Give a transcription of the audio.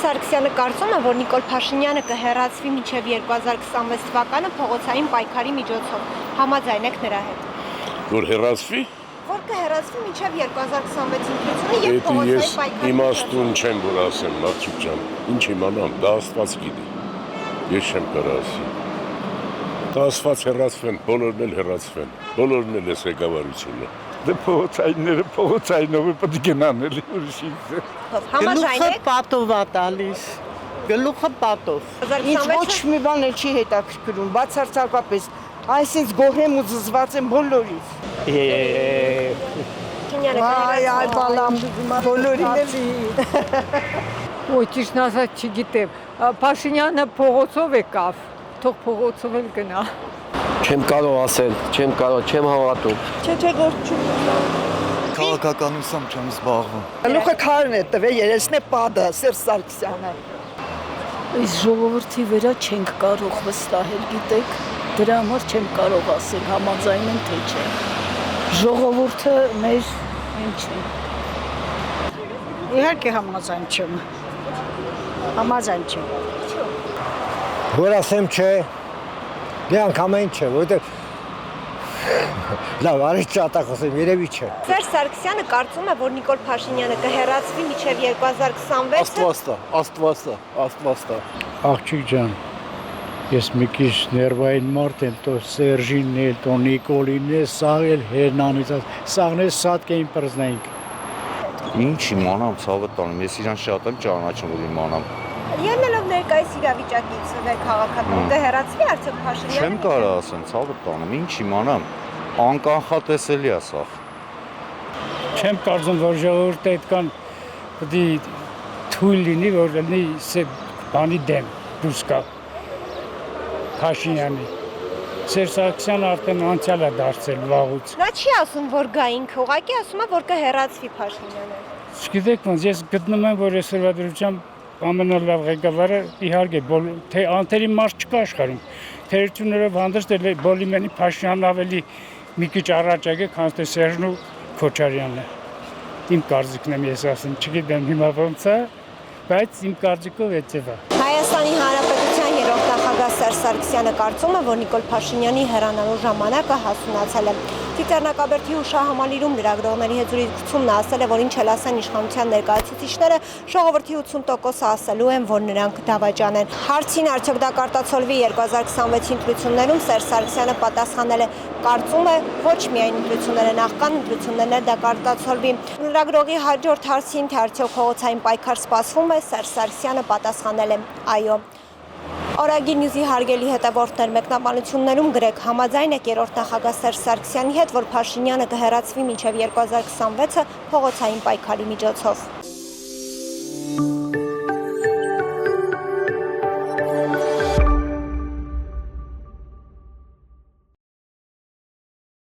Սարգսյանը կարծում է, որ Նիկոլ Փաշինյանը կհեռացվի մինչև 2026 թվականը փողոցային պայքարի միջոցով։ Համաձայն եք նրա հետ։ Որ հեռացվի։ Որ կհեռացվի մինչև 2026 ընտրությունը եւ փողոցային պայքարի։ Իմաստուն չեմ որ ասեմ, Մարտիկ ջան, ինչ իմանամ, դա Աստված գիտի։ Ես չեմ կարող ասել։ Դա Աստված հեռացվեն, բոլորն էլ հեռացվեն, բոլորն էլ էս ղեկավարությունը։ Դե փողոցայինները փողոցայինով պետք է գնան էլի ուրիշինը։ Համաձայն եք։ Պատով է տալիս։ Գլուխը պատով։ Ինչ ոչ մի բան չի հետաքրքրում, բացարձակապես։ Այսինքն գոհեմ ու զզված եմ բոլորից։ Այ բալամ բոլորին էլ։ Ոյ ճիշտ ասած չգիտեմ։ Փաշինյանը փողոցով եկավ, թող փողոցով էլ գնա։ Չեմ կարող ասել, չեմ կարող, չեմ հավատում։ Չէ, գործ չունի։ Քաղաքականությամբ չեմ զբաղվում։ Գլուխը քարն է տվել, երեսն է պատը, Սերժ Սարգսյանը։ Այս ժողովրդի վրա չենք կարող վստահել, գիտեք, դրա համար չեմ կարող ասել համաձայն եմ թե չէ։ Ժողովուրդը մեր ինչ է։ Իհարկե համաձայն չեմ։ Համաձայն չեմ։ Որ ասեմ չէ, դե անգամայն չէ, որովհետև լավ, արի ճատակ խոսեմ, երևի չէ։ Սերժ Սարգսյանը կարծում է, որ Նիկոլ Փաշինյանը կհեռացվի մինչև 2026-ը։ Աստվածա։ Աղջիկ ջան, ես մի քիչ ներվային մարդ եմ, то Սերժինն էլ, то Նիկոլինն է, սաղ էլ հերնանից, սաղն է սատկեին պրզնայինք։ Ինչ իմանամ, ցավը տանում, ես իրան շատ եմ ճանաչում, որ իմանամ։ Ելնելով ներկայիս իրավիճակից մեր քաղաքական կհեռացվի արդյոք Փաշինյանը։ Չեմ կարող ասեմ, ցավը տանում, ինչ իմանամ, անկանխատեսելի է սա։ Չեմ կարծում, որ ժողովուրդը այդքան պետք է թույլ լինի, որ լինի բանի դեմ, դուրս գա Փաշինյանի։ Սերժ Սարգսյանը արդեն անցյալ է դարձել վաղուց։ Նա չի ասում, որ գա ինքը, ուղղակի ասում է, որ կհեռացվի Փաշինյանը։ Չգիտեք ոնց, ես գտնում եմ, որ այսօրվա դրությամբ ամենալավ ղեկավարը իհարկե թե անթերի մարդ չկա աշխարհում։ Թերություններով հանդերձ Բոլիմյանի Փաշինյանն ավելի մի քիչ առաջ եկե, քան թե Սերժն ու Քոչարյանն է։ Իմ կարծիքն եմ ես ասում, չգիտեմ հիմա ոնց է, բայց իմ կարծիքով էդպես է։ Հայաստանի Հանրապետության երրորդ նախագահ Սերժ Սարգսյանը կարծում է, որ Նիկոլ Փաշինյանի հեռանալու ժամանակը հասունացել է։ Տիտեռնակաբերդի հուշահամալիրում լրագրողների հետ զրույցում նա ասել է, որ ինչ էլ ասեն իշխանության ներկայացուցիչները, ժողովրդի 80%-ը ասելու են, որ նրանք դավաճան են։ Հարցին արդյոք դա կարտացոլվի 2026 ընտրություններում Սերժ Սարգսյանը պատասխանել է, կարծում է, ոչ միայն ընտրությունները նախքան ընտրություններն էլ դա կարտացոլվի։ Լրագրողի հաջորդ հարցին, թե արդյոք փողոցային պայքար սպասվում է, Սերժ Սարգսյանը պատասխանել է այո։ Օրագիր նյուզի հարգելի հետևորդներ, մեկնաբանություններում գրեք համաձայն եք երրորդ նախագահ Սերժ Սարգսյանի հետ, որ Փաշինյանը կհեռացվի մինչև 2026-ը փողոցային պայքարի միջոցով։